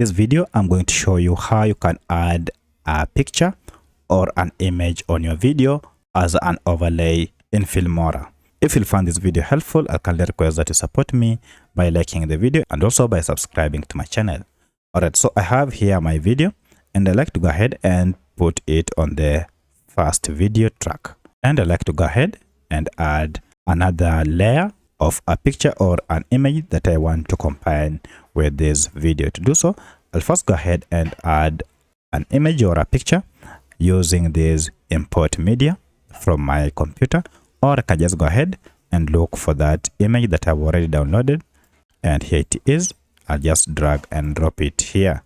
This video, I'm going to show you how you can add a picture or an image on your video as an overlay in Filmora. If you find this video helpful, I kindly request that you support me by liking the video and also by subscribing to my channel. Alright, so I have here my video and I like to go ahead and put it on the first video track. And I like to go ahead and add another layer of a picture or an image that I want to combine with this video. To do so, I'll first go ahead and add an image or a picture using this import media from my computer, or I can just go ahead and look for that image that I've already downloaded, and here it is. I'll just drag and drop it here,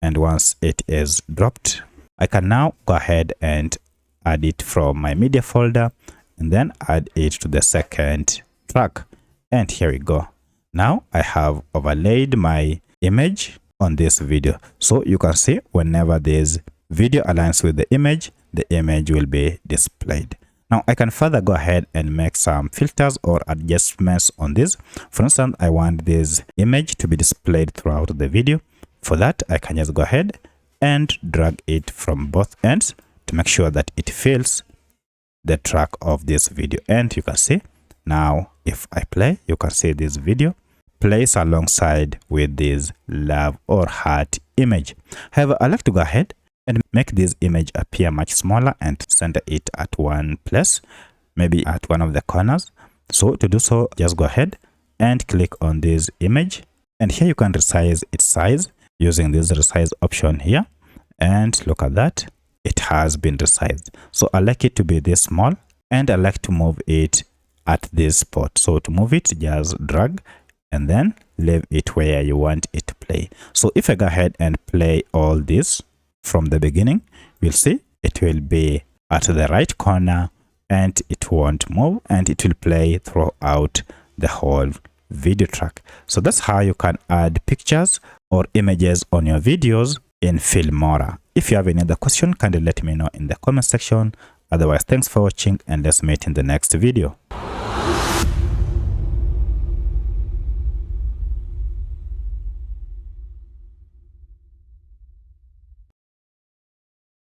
and once it is dropped, I can now go ahead and add it from my media folder and then add it to the second track. And here we go. Now I have overlaid my image on this video, so you can see whenever this video aligns with the image will be displayed. Now I can further go ahead and make some filters or adjustments on this. For instance, I want this image to be displayed throughout the video. For that, I can just go ahead and drag it from both ends to make sure that it fills the track of this video. And you can see now, if I play, you can see this video plays alongside with this love or heart image. However, I like to go ahead and make this image appear much smaller and center it at one place, maybe at one of the corners. So to do so, just go ahead and click on this image, and here you can resize its size using this resize option here. And look at that, it has been resized. So I like it to be this small, and I like to move it at this spot. So to move it, just drag and then leave it where you want it to play. So if I go ahead and play all this from the beginning, you'll see it will be at the right corner and it won't move, and it will play throughout the whole video track. So that's how you can add pictures or images on your videos in Filmora. If you have any other question, kindly let me know in the comment section. Otherwise, thanks for watching, and let's meet in the next video.